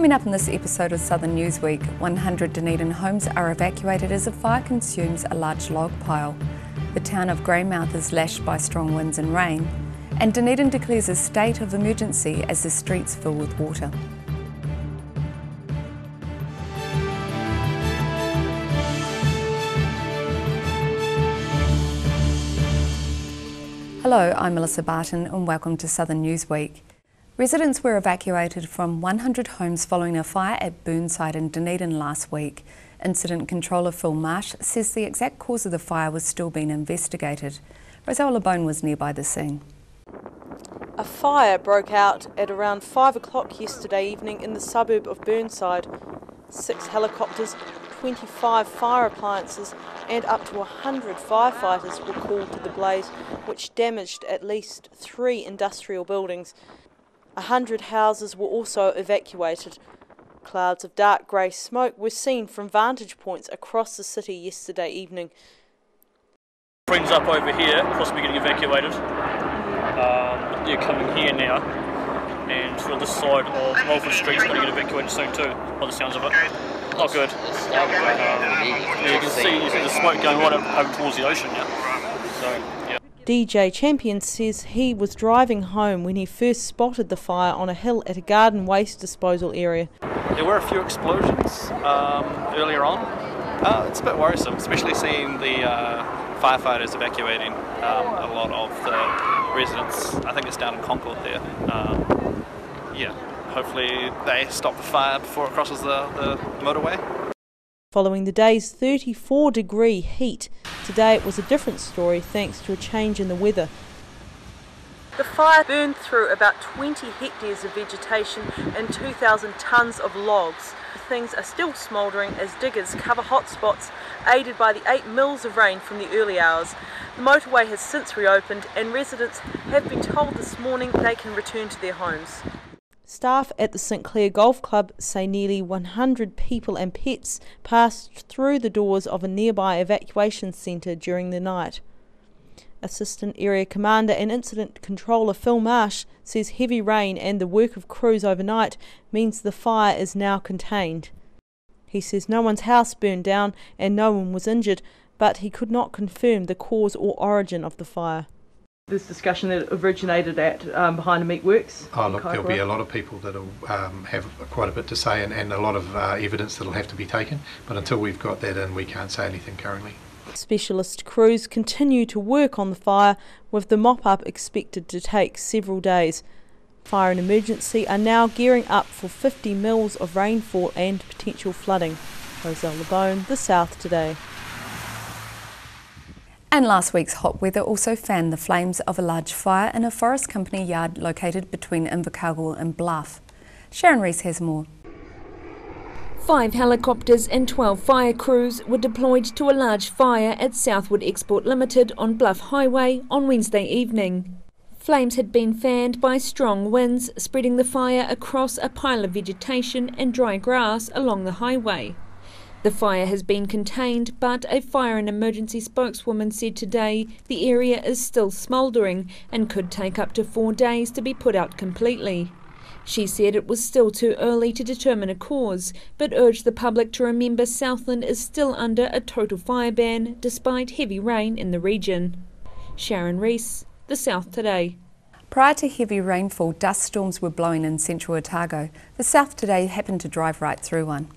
Coming up in this episode of Southern Newsweek, 100 Dunedin homes are evacuated as a fire consumes a large log pile. The town of Greymouth is lashed by strong winds and rain, and Dunedin declares a state of emergency as the streets fill with water. Hello, I'm Melissa Barton and welcome to Southern Newsweek. Residents were evacuated from 100 homes following a fire at Burnside in Dunedin last week. Incident controller Phil Marsh says the exact cause of the fire was still being investigated. Rodeo Protest was nearby the scene. A fire broke out at around 5 o'clock yesterday evening in the suburb of Burnside. 6 helicopters, 25 fire appliances and up to 100 firefighters were called to the blaze, which damaged at least 3 industrial buildings. 100 houses were also evacuated. Clouds of dark grey smoke were seen from vantage points across the city yesterday evening. Friends up over here, possibly getting evacuated. They're coming here now, and sort of this side of Mulford Street's going to get evacuated soon too, by the sounds of it. Not good. You can see the smoke going right over towards the ocean now. So, yeah. DJ Champion says he was driving home when he first spotted the fire on a hill at a garden waste disposal area. There were a few explosions earlier on. It's a bit worrisome, especially seeing the firefighters evacuating a lot of the residents. I think it's down in Concord there. Hopefully they stop the fire before it crosses the motorway. Following the day's 34-degree heat, today it was a different story thanks to a change in the weather. The fire burned through about 20 hectares of vegetation and 2,000 tonnes of logs. Things are still smouldering as diggers cover hot spots, aided by the 8 mils of rain from the early hours. The motorway has since reopened and residents have been told this morning they can return to their homes. Staff at the St Clair Golf Club say nearly 100 people and pets passed through the doors of a nearby evacuation centre during the night. Assistant Area Commander and Incident Controller Phil Marsh says heavy rain and the work of crews overnight means the fire is now contained. He says no one's house burned down and no one was injured, but he could not confirm the cause or origin of the fire. This discussion that originated at behind the meatworks. Oh look, there'll be a lot of people that'll have quite a bit to say and a lot of evidence that'll have to be taken, but until we've got that in, we can't say anything currently. Specialist crews continue to work on the fire, with the mop-up expected to take several days. Fire and Emergency are now gearing up for 50 mils of rainfall and potential flooding. Roselle LeBone, The South Today. And last week's hot weather also fanned the flames of a large fire in a forest company yard located between Invercargill and Bluff. Sharon Rees has more. 5 helicopters and 12 fire crews were deployed to a large fire at Southwood Export Limited on Bluff Highway on Wednesday evening. Flames had been fanned by strong winds, spreading the fire across a pile of vegetation and dry grass along the highway. The fire has been contained, but a fire and emergency spokeswoman said today the area is still smouldering and could take up to 4 days to be put out completely. She said it was still too early to determine a cause, but urged the public to remember Southland is still under a total fire ban despite heavy rain in the region. Sharon Rees, The South Today. Prior to heavy rainfall, dust storms were blowing in central Otago. The South Today happened to drive right through one.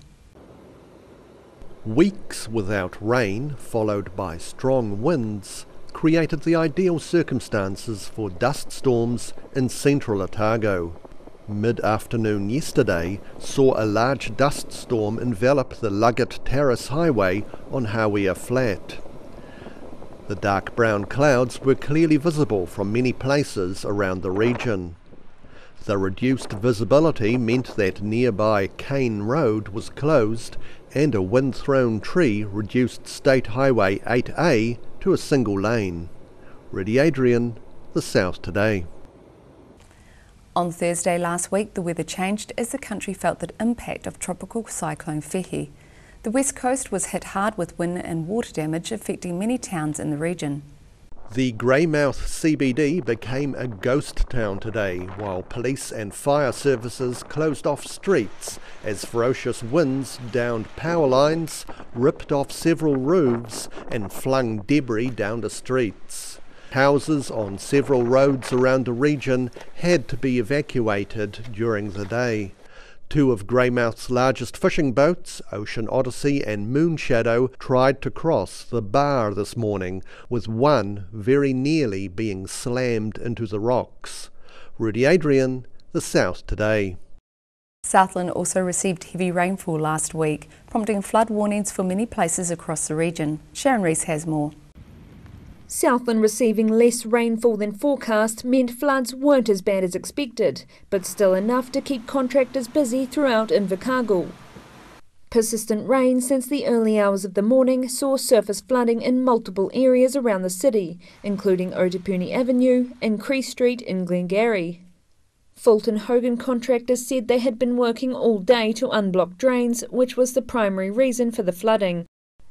Weeks without rain, followed by strong winds, created the ideal circumstances for dust storms in central Otago. Mid-afternoon yesterday saw a large dust storm envelop the Luggett Terrace Highway on Hawea Flat. The dark brown clouds were clearly visible from many places around the region. The reduced visibility meant that nearby Cane Road was closed and a wind-thrown tree reduced State Highway 8A to a single lane. Reddy Adrian, The South Today. On Thursday last week, the weather changed as the country felt the impact of tropical cyclone Whihi. The west coast was hit hard with wind and water damage affecting many towns in the region. The Greymouth CBD became a ghost town today, while police and fire services closed off streets as ferocious winds downed power lines, ripped off several roofs and flung debris down the streets. Houses on several roads around the region had to be evacuated during the day. Two of Greymouth's largest fishing boats, Ocean Odyssey and Moonshadow, tried to cross the bar this morning, with one very nearly being slammed into the rocks. Rudy Adrian, The South Today. Southland also received heavy rainfall last week, prompting flood warnings for many places across the region. Sharon Rees has more. Southland receiving less rainfall than forecast meant floods weren't as bad as expected, but still enough to keep contractors busy throughout Invercargill. Persistent rain since the early hours of the morning saw surface flooding in multiple areas around the city, including Otapuni Avenue and Cree Street in Glengarry. Fulton Hogan contractors said they had been working all day to unblock drains, which was the primary reason for the flooding.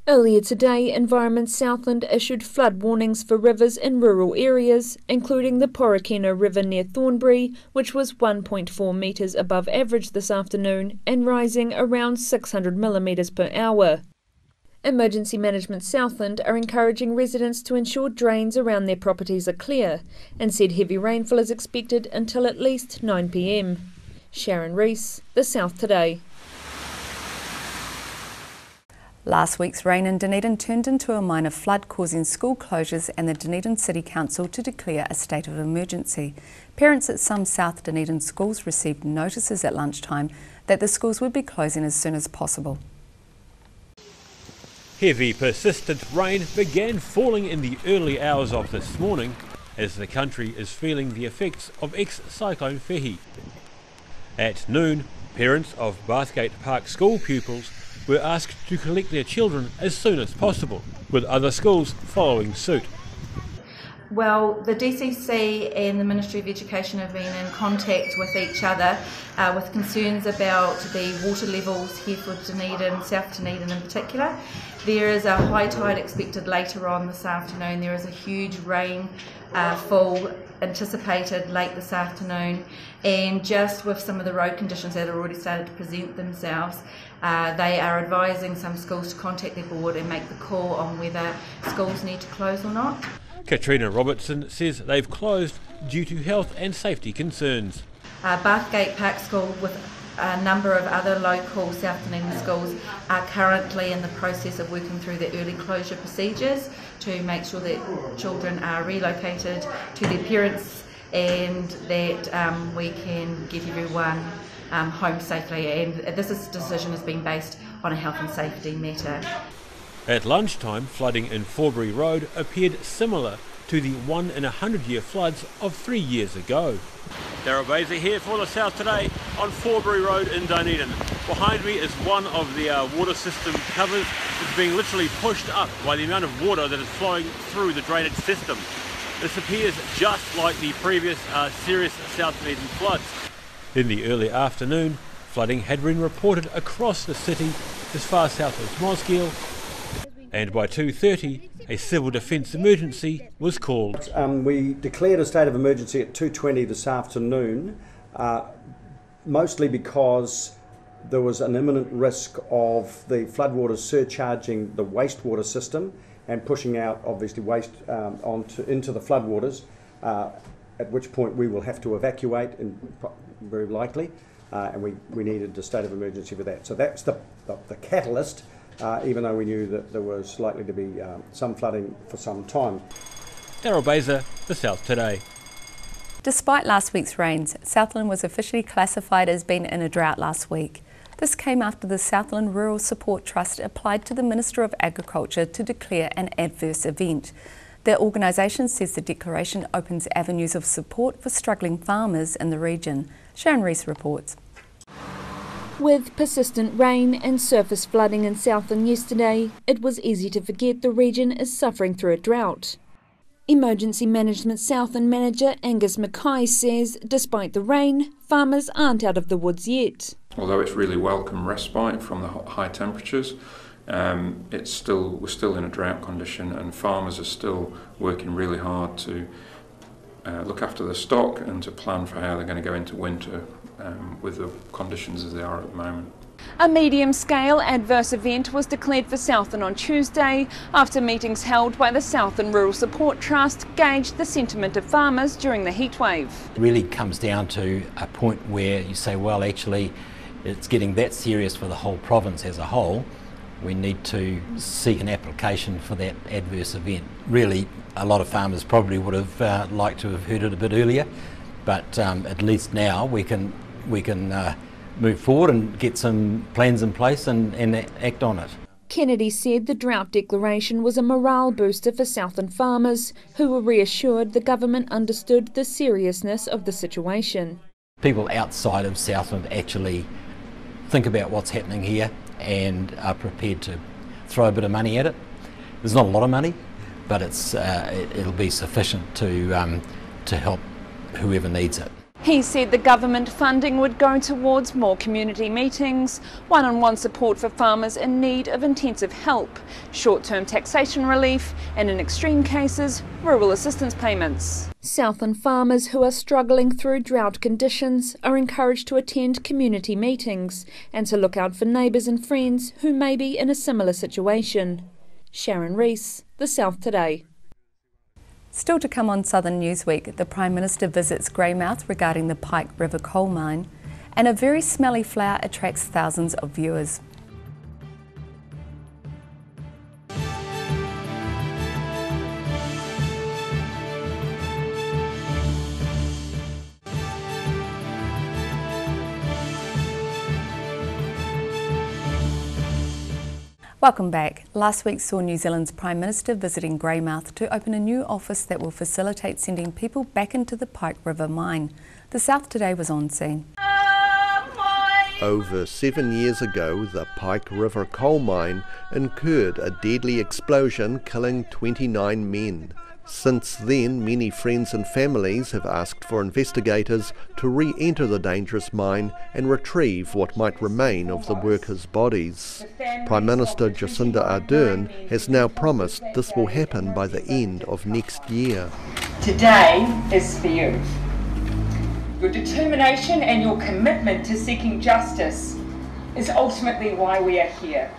Earlier today, Environment Southland issued flood warnings for rivers in rural areas, including the Porokino River near Thornbury, which was 1.4 metres above average this afternoon and rising around 600 millimetres per hour. Emergency Management Southland are encouraging residents to ensure drains around their properties are clear and said heavy rainfall is expected until at least 9 p.m. Sharon Rees, The South Today. Last week's rain in Dunedin turned into a minor flood, causing school closures and the Dunedin City Council to declare a state of emergency. Parents at some South Dunedin schools received notices at lunchtime that the schools would be closing as soon as possible. Heavy, persistent rain began falling in the early hours of this morning as the country is feeling the effects of ex-cyclone Fehi. At noon, parents of Bathgate Park school pupils were asked to collect their children as soon as possible, with other schools following suit. Well, the DCC and the Ministry of Education have been in contact with each other with concerns about the water levels here for Dunedin, South Dunedin in particular. There is a high tide expected later on this afternoon. There is a huge rainfall anticipated late this afternoon, and just with some of the road conditions that have already started to present themselves, they are advising some schools to contact their board and make the call on whether schools need to close or not. Katrina Robertson says they've closed due to health and safety concerns. Bathgate Park School, with a number of other local South Dunedin schools, are currently in the process of working through the early closure procedures to make sure that children are relocated to their parents and that we can get everyone home safely. And this decision has been based on a health and safety matter. At lunchtime, flooding in Forbury Road appeared similar to the 1 in 100-year floods of 3 years ago. Daryl Baser here for The South Today on Forbury Road in Dunedin. Behind me is one of the water system covers. It's being literally pushed up by the amount of water that is flowing through the drainage system. This appears just like the previous serious South Dunedin floods. In the early afternoon, flooding had been reported across the city as far south as Mosgiel, and by 2:30 a civil defence emergency was called. We declared a state of emergency at 2:20 this afternoon, mostly because there was an imminent risk of the floodwaters surcharging the wastewater system and pushing out obviously waste into the floodwaters, at which point we will have to evacuate, very likely, and we needed a state of emergency for that. So that's the catalyst, even though we knew that there was likely to be some flooding for some time. Daryl Baser, The South Today. Despite last week's rains, Southland was officially classified as being in a drought last week. This came after the Southland Rural Support Trust applied to the Minister of Agriculture to declare an adverse event. The organisation says the declaration opens avenues of support for struggling farmers in the region. Sharon Rees reports. With persistent rain and surface flooding in Southland yesterday, it was easy to forget the region is suffering through a drought. Emergency Management Southland manager Angus Mackay says despite the rain, farmers aren't out of the woods yet. Although it's really welcome respite from the high temperatures, we're still in a drought condition, and farmers are still working really hard to look after their stock and to plan for how they're going to go into winter with the conditions as they are at the moment. A medium-scale adverse event was declared for Southland on Tuesday after meetings held by the Southland Rural Support Trust gauged the sentiment of farmers during the heatwave. It really comes down to a point where you say, well, actually it's getting that serious for the whole province as a whole. We need to seek an application for that adverse event. Really, a lot of farmers probably would have liked to have heard it a bit earlier, but at least now we can move forward and get some plans in place and act on it. Kennedy said the drought declaration was a morale booster for Southland farmers, who were reassured the government understood the seriousness of the situation. People outside of Southland actually think about what's happening here and are prepared to throw a bit of money at it. There's not a lot of money, but it'll be sufficient to help whoever needs it. He said the government funding would go towards more community meetings, one-on-one support for farmers in need of intensive help, short-term taxation relief, and in extreme cases, rural assistance payments. Southland farmers who are struggling through drought conditions are encouraged to attend community meetings and to look out for neighbours and friends who may be in a similar situation. Sharon Rees, The South Today. Still to come on Southern Newsweek, the Prime Minister visits Greymouth regarding the Pike River coal mine, and a very smelly flower attracts thousands of viewers. Welcome back. Last week saw New Zealand's Prime Minister visiting Greymouth to open a new office that will facilitate sending people back into the Pike River mine. The South Today was on scene. Over 7 years ago, the Pike River coal mine incurred a deadly explosion, killing 29 men. Since then, many friends and families have asked for investigators to re-enter the dangerous mine and retrieve what might remain of the workers' bodies. Prime Minister Jacinda Ardern has now promised this will happen by the end of next year. Today is for you. Your determination and your commitment to seeking justice is ultimately why we are here.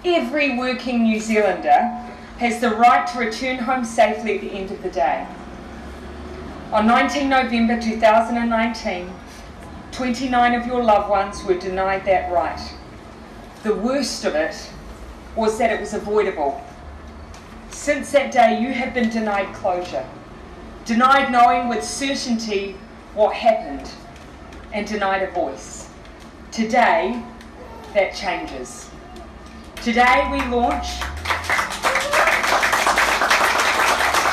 Every working New Zealander has the right to return home safely at the end of the day. On 19 November 2019, 29 of your loved ones were denied that right. The worst of it was that it was avoidable. Since that day, you have been denied closure, denied knowing with certainty what happened, and denied a voice. Today, that changes. Today we launch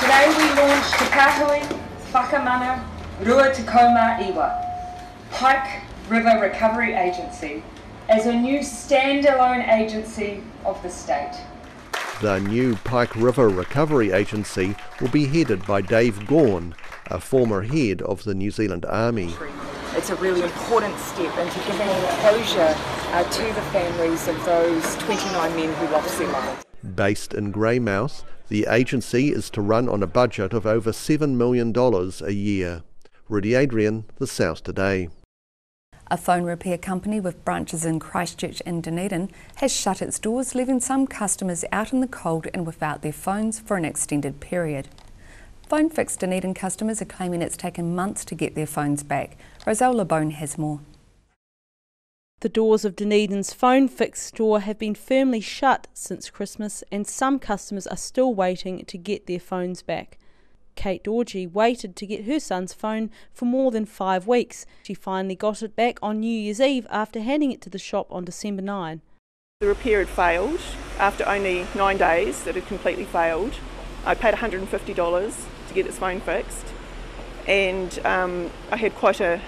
Te Kahui Whakamana Rua Tekoma Iwa, Pike River Recovery Agency, as a new standalone agency of the state. The new Pike River Recovery Agency will be headed by Dave Gawn, a former head of the New Zealand Army. It's a really important step into giving closure to the families of those 29 men who lost their lives. Based in Greymouth, the agency is to run on a budget of over $7 million a year. Rudy Adrian, The South Today. A phone repair company with branches in Christchurch and Dunedin has shut its doors, leaving some customers out in the cold and without their phones for an extended period. Phone Fix Dunedin customers are claiming it's taken months to get their phones back. Roselle Labone has more. The doors of Dunedin's Phone Fix store have been firmly shut since Christmas, and some customers are still waiting to get their phones back. Kate Dorgy waited to get her son's phone for more than 5 weeks. She finally got it back on New Year's Eve after handing it to the shop on December 9. The repair had failed. After only 9 days it had completely failed. I paid $150 to get its phone fixed, and I had quite a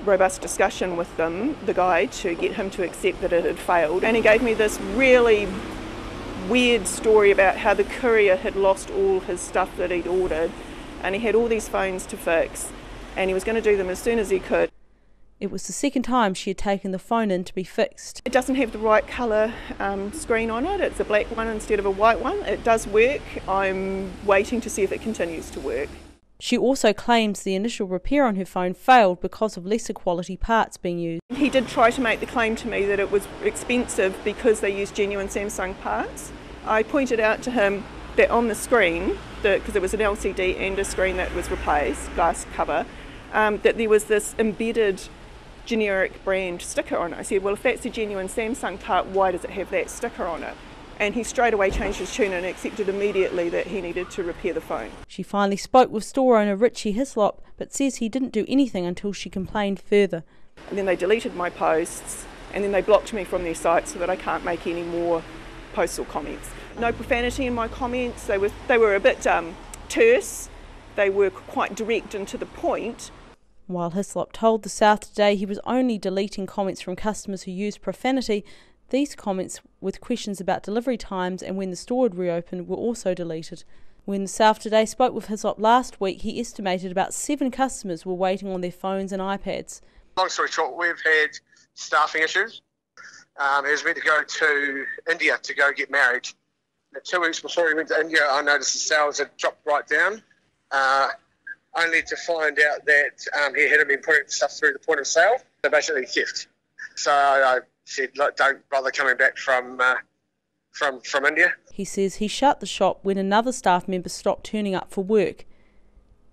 robust discussion with the guy, to get him to accept that it had failed, and he gave me this really weird story about how the courier had lost all his stuff that he'd ordered, and he had all these phones to fix and he was going to do them as soon as he could. It was the second time she had taken the phone in to be fixed. It doesn't have the right colour screen on it. It's a black one instead of a white one. It does work. I'm waiting to see if it continues to work. She also claims the initial repair on her phone failed because of lesser quality parts being used. He did try to make the claim to me that it was expensive because they used genuine Samsung parts. I pointed out to him that on the screen, because it was an LCD and a screen that was replaced, glass cover, that there was this embedded generic brand sticker on it. I said, well, if that's a genuine Samsung part, why does it have that sticker on it? And he straight away changed his tune and accepted immediately that he needed to repair the phone. She finally spoke with store owner Richie Hislop, but says he didn't do anything until she complained further. And then they deleted my posts, and then they blocked me from their site so that I can't make any more posts or comments. No profanity in my comments. They were a bit terse. They were quite direct and to the point. While Hislop told the South Today he was only deleting comments from customers who used profanity, these comments with questions about delivery times and when the store would reopen were also deleted. When the South Today spoke with Hislop last week, he estimated about 7 customers were waiting on their phones and iPads. Long story short, we've had staffing issues. He was meant to go to India to go get married. 2 weeks before he went to India, I noticed the sales had dropped right down, only to find out that he hadn't been putting stuff through the point of sale. So basically theft. So I said, look, don't bother coming back from India. He says he shut the shop when another staff member stopped turning up for work.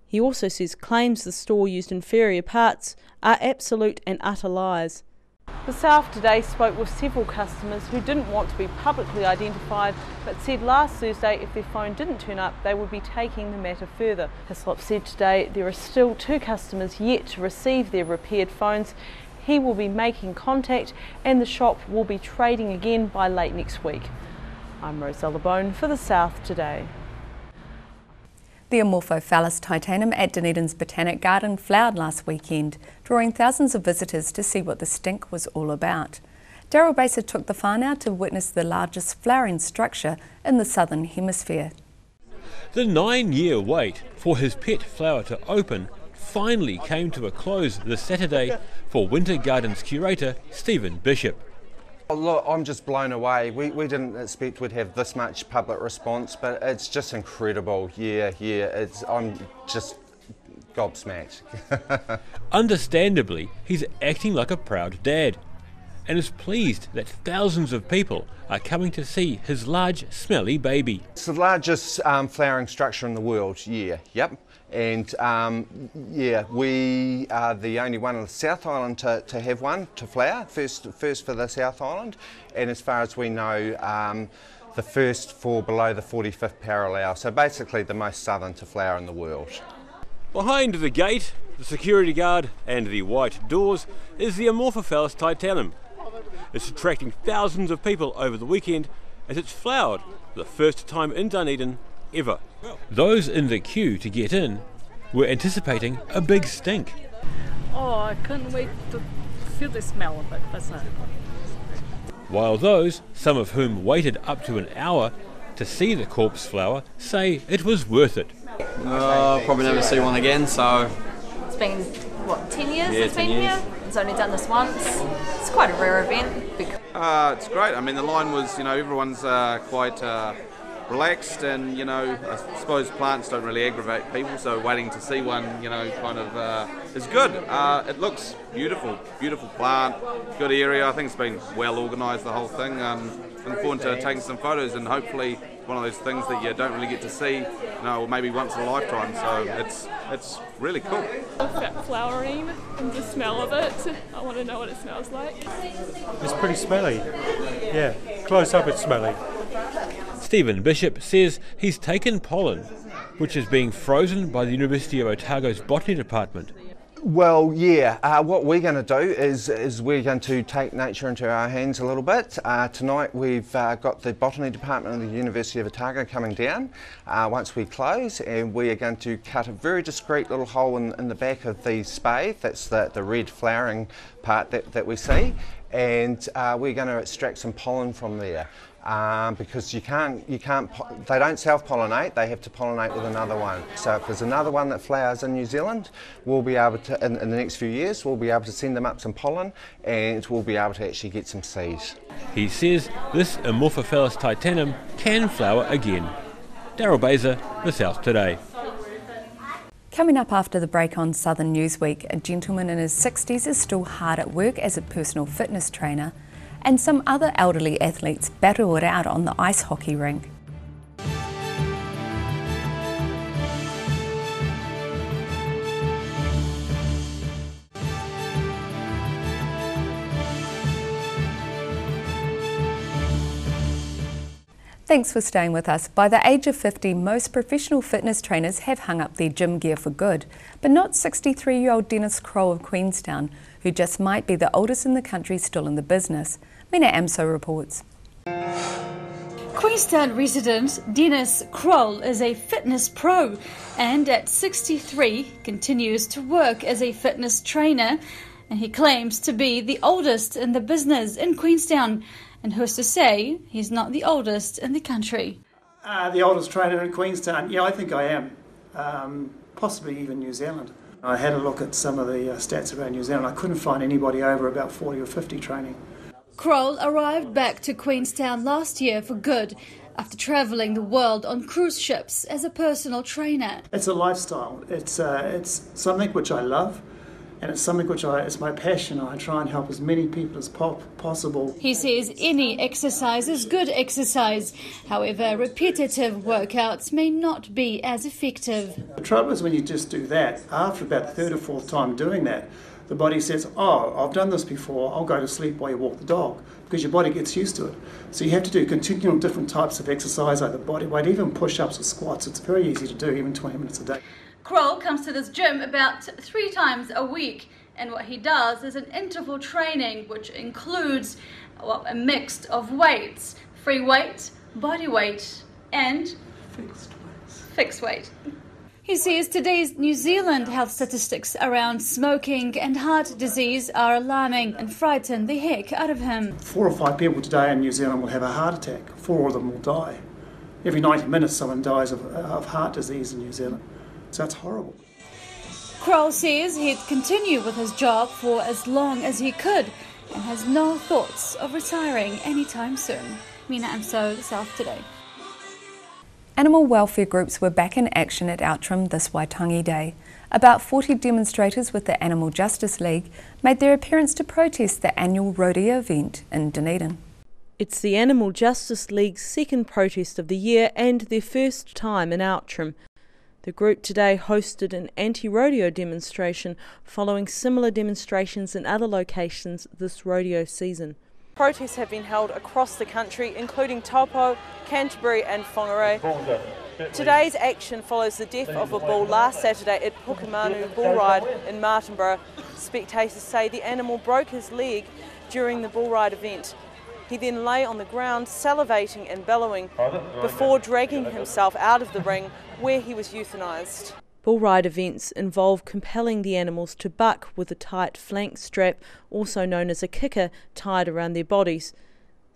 He also says claims the store used inferior parts are absolute and utter lies. The South Today spoke with several customers who didn't want to be publicly identified but said last Thursday if their phone didn't turn up they would be taking the matter further. Hislop said today there are still 2 customers yet to receive their repaired phones. He will be making contact and the shop will be trading again by late next week. I'm Rosella Bone for the South Today. The Amorphophallus titanium at Dunedin's Botanic Garden flowered last weekend, drawing thousands of visitors to see what the stink was all about. Daryl Baser took the whānau to witness the largest flowering structure in the southern hemisphere. The 9-year wait for his pet flower to open finally came to a close this Saturday for Winter Gardens curator Stephen Bishop. Oh, look, I'm just blown away. We didn't expect we'd have this much public response, but it's just incredible. Yeah, I'm just gobsmacked. Understandably, he's acting like a proud dad and is pleased that thousands of people are coming to see his large, smelly baby. It's the largest flowering structure in the world, yep. And we are the only one on the South Island to have one to flower, first for the South Island, and as far as we know, the first for below the 45th parallel, so basically the most southern to flower in the world. Behind the gate, the security guard and the white doors is the Amorphophallus titanium. It's attracting thousands of people over the weekend as it's flowered for the first time in Dunedin ever. Those in the queue to get in were anticipating a big stink. Oh, I couldn't wait to feel the smell of it, that's it. While those, some of whom waited up to an hour to see the corpse flower, say it was worth it. I'll probably never see one again, so... It's been, what, 10 years yeah, it's been here? It's only done this once. It's quite a rare event. It's great. I mean, the line was, everyone's quite relaxed, and, I suppose plants don't really aggravate people, so waiting to see one, is good. It looks beautiful, beautiful plant, good area. I think it's been well organised, the whole thing. Looking forward to taking some photos, and hopefully one of those things that you don't really get to see, or maybe once in a lifetime. So it's really cool. Flowering and the smell of it. I want to know what it smells like. It's pretty smelly. Yeah, close up it's smelly. Stephen Bishop says he's taken pollen, which is being frozen by the University of Otago's botany department. Well, what we're going to do is we're going to take nature into our hands a little bit. Tonight we've got the botany department of the University of Otago coming down once we close, and we are going to cut a very discreet little hole in the back of the spathe. That's the red flowering part that we see, and we're going to extract some pollen from there. because they don't self-pollinate, they have to pollinate with another one. So if there's another one that flowers in New Zealand, we'll be able to, in the next few years, we'll be able to send them up some pollen and we'll be able to actually get some seed. He says this Amorphophallus titanum can flower again. Daryl Baser, The South Today. Coming up after the break on Southern Newsweek, a gentleman in his 60s is still hard at work as a personal fitness trainer, and some other elderly athletes battle it out on the ice hockey rink. Thanks for staying with us. By the age of 50, most professional fitness trainers have hung up their gym gear for good, but not 63-year-old Dennis Kroll of Queenstown, who just might be the oldest in the country still in the business. Mina Amso reports. Queenstown resident Dennis Kroll is a fitness pro and at 63 continues to work as a fitness trainer, and he claims to be the oldest in the business in Queenstown. And who's to say he's not the oldest in the country? The oldest trainer in Queenstown? Yeah, I think I am. Possibly even New Zealand. I had a look at some of the stats around New Zealand. I couldn't find anybody over about 40 or 50 training. Kroll arrived back to Queenstown last year for good after travelling the world on cruise ships as a personal trainer. It's a lifestyle. It's something which I love. And it's something which it's my passion. I try and help as many people as possible. He says any exercise is good exercise. However, repetitive workouts may not be as effective. The trouble is when you just do that, after about the third or fourth time doing that, the body says, oh, I've done this before, I'll go to sleep while you walk the dog, because your body gets used to it. So you have to do continual different types of exercise, like the body weight, even push-ups or squats. It's very easy to do, even 20 minutes a day. Kroll comes to this gym about 3 times a week, and what he does is an interval training which includes a mix of weights: free weight, body weight and fixed weight. He says today's New Zealand health statistics around smoking and heart disease are alarming and frighten the heck out of him. 4 or 5 people today in New Zealand will have a heart attack. 4 of them will die. Every 90 minutes someone dies of heart disease in New Zealand. So that's horrible. Kroll says he'd continue with his job for as long as he could and has no thoughts of retiring anytime soon. Mina Amso, The South Today. Animal welfare groups were back in action at Outram this Waitangi Day. About 40 demonstrators with the Animal Justice League made their appearance to protest the annual rodeo event in Dunedin. It's the Animal Justice League's second protest of the year and their first time in Outram. The group today hosted an anti-rodeo demonstration following similar demonstrations in other locations this rodeo season. Protests have been held across the country, including Taupo, Canterbury and Whangarei. Today's action follows the death of a bull last Saturday at Pukamanu Bull Ride in Martinborough. Spectators say the animal broke his leg during the bull ride event. He then lay on the ground salivating and bellowing before dragging himself out of the ring where he was euthanised. Bull ride events involve compelling the animals to buck with a tight flank strap, also known as a kicker, tied around their bodies.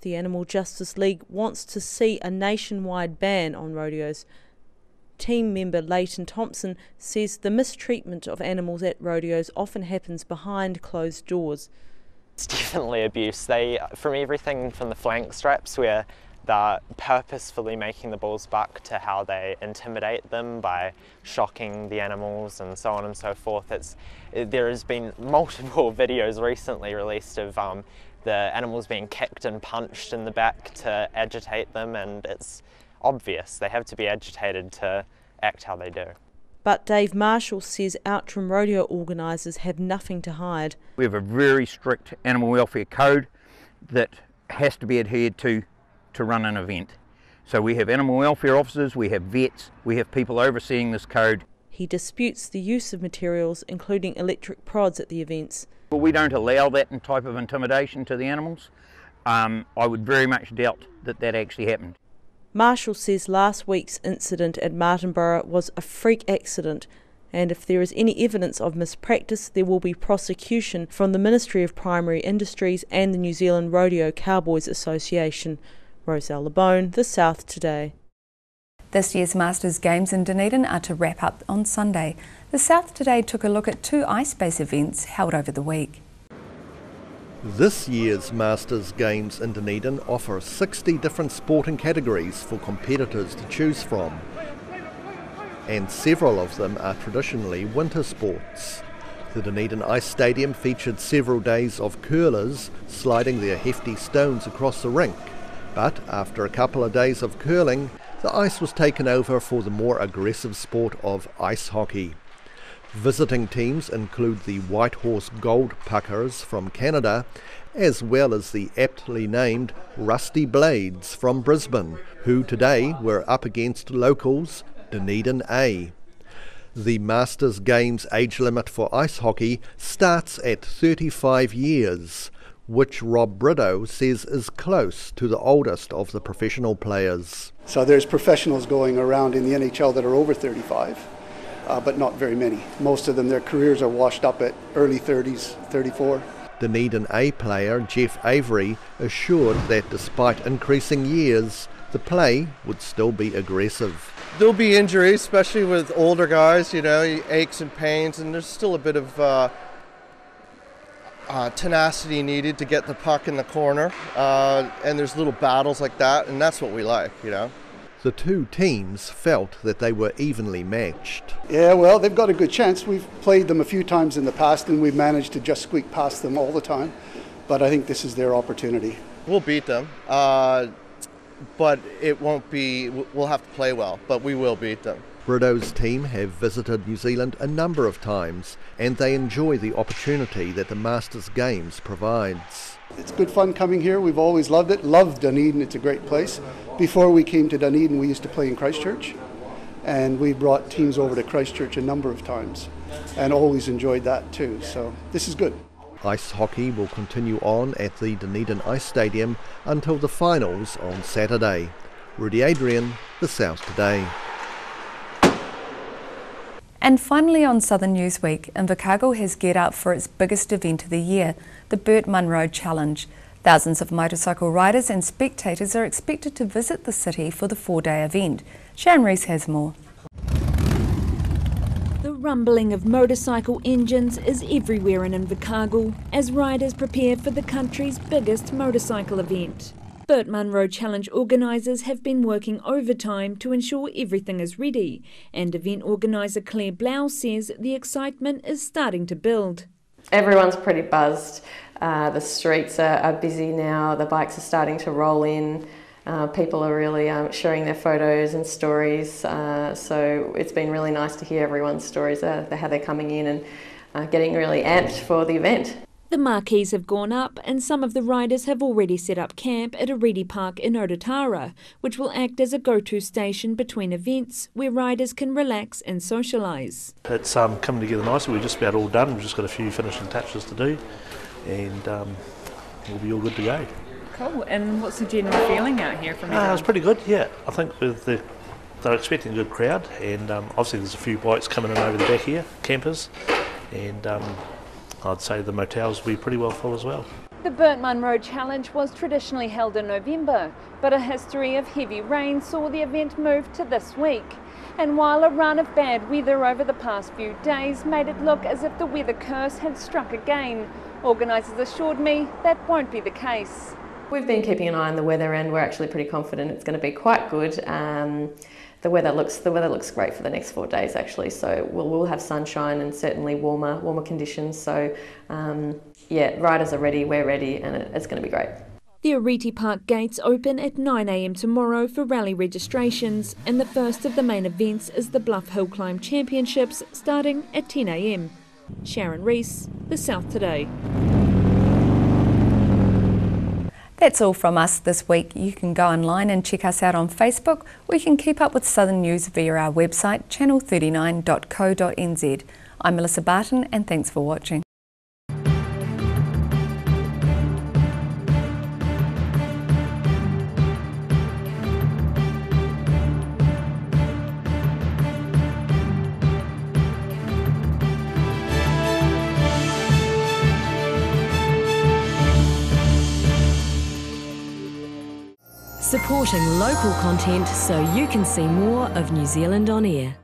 The Animal Justice League wants to see a nationwide ban on rodeos. Team member Leighton Thompson says the mistreatment of animals at rodeos often happens behind closed doors. It's definitely abuse. From everything from the flank straps, where they're purposefully making the bulls buck, to how they intimidate them by shocking the animals and so on and so forth. There has been multiple videos recently released of the animals being kicked and punched in the back to agitate them, and it's obvious they have to be agitated to act how they do. But Dave Marshall says Outram rodeo organisers have nothing to hide. We have a very strict animal welfare code that has to be adhered to run an event. So we have animal welfare officers, we have vets, we have people overseeing this code. He disputes the use of materials including electric prods at the events. Well, we don't allow that type of intimidation to the animals. I would very much doubt that actually happened. Marshall says last week's incident at Martinborough was a freak accident, and if there is any evidence of mispractice, there will be prosecution from the Ministry of Primary Industries and the New Zealand Rodeo Cowboys Association. Roselle LeBone, The South Today. This year's Masters Games in Dunedin are to wrap up on Sunday. The South Today took a look at 2 ice-based events held over the week. This year's Masters Games in Dunedin offer 60 different sporting categories for competitors to choose from, and several of them are traditionally winter sports. The Dunedin Ice Stadium featured several days of curlers sliding their hefty stones across the rink, but after a couple of days of curling, the ice was taken over for the more aggressive sport of ice hockey. Visiting teams include the Whitehorse Gold Puckers from Canada, as well as the aptly named Rusty Blades from Brisbane, who today were up against locals Dunedin A. The Masters Games age limit for ice hockey starts at 35 years, which Rob Brito says is close to the oldest of the professional players. So there's professionals going around in the NHL that are over 35, but not very many. Most of them, their careers are washed up at early 30s, 34. Dunedin A player Jeff Avery assured that despite increasing years, the play would still be aggressive. There'll be injuries, especially with older guys, aches and pains, and there's still a bit of tenacity needed to get the puck in the corner, and there's little battles like that, and that's what we like, The 2 teams felt that they were evenly matched. Yeah, well, they've got a good chance. We've played them a few times in the past, and we've managed to just squeak past them all the time, but I think this is their opportunity. We'll beat them, but it won't be, we'll have to play well, but we will beat them. Brito's team have visited New Zealand a number of times, and they enjoy the opportunity that the Masters Games provides. It's good fun coming here. We've always loved it. Loved Dunedin. It's a great place. Before we came to Dunedin, we used to play in Christchurch, and we brought teams over to Christchurch a number of times, and always enjoyed that too. So this is good. Ice hockey will continue on at the Dunedin Ice Stadium until the finals on Saturday. Rudy Adrian, The South Today. And finally on Southern Newsweek, Invercargill has geared up for its biggest event of the year, the Burt Munro Challenge. Thousands of motorcycle riders and spectators are expected to visit the city for the 4-day event. Sharon Rees has more. The rumbling of motorcycle engines is everywhere in Invercargill as riders prepare for the country's biggest motorcycle event. Burt Munro Challenge organisers have been working overtime to ensure everything is ready, and event organiser Claire Blau says the excitement is starting to build. Everyone's pretty buzzed. The streets are busy now, the bikes are starting to roll in. People are really sharing their photos and stories, so it's been really nice to hear everyone's stories, how they're coming in and getting really amped for the event. The marquees have gone up and some of the riders have already set up camp at a reedy park in Otatara, which will act as a go-to station between events where riders can relax and socialise. It's coming together nicely. We're just about all done. We've just got a few finishing touches to do, and we'll be all good to go. Cool. And what's the general feeling out here from everyone? It's pretty good, yeah. I think they're expecting a good crowd, and obviously there's a few bikes coming in over the back here, campers, and I'd say the motels will be pretty well full as well. The Burt Munro Challenge was traditionally held in November, but a history of heavy rain saw the event move to this week. And while a run of bad weather over the past few days made it look as if the weather curse had struck again, organisers assured me that won't be the case. We've been keeping an eye on the weather and we're actually pretty confident it's going to be quite good. The weather looks great for the next 4 days actually, so we'll have sunshine and certainly warmer conditions. So yeah, riders are ready, we're ready, and it's going to be great. The Ariti Park gates open at 9 a.m. tomorrow for rally registrations, and the first of the main events is the Bluff Hill Climb Championships starting at 10 a.m. Sharon Rees, The South Today. That's all from us this week. You can go online and check us out on Facebook, or you can keep up with Southern News via our website, channel39.co.nz. I'm Melissa Barton, and thanks for watching. Supporting local content so you can see more of New Zealand on air.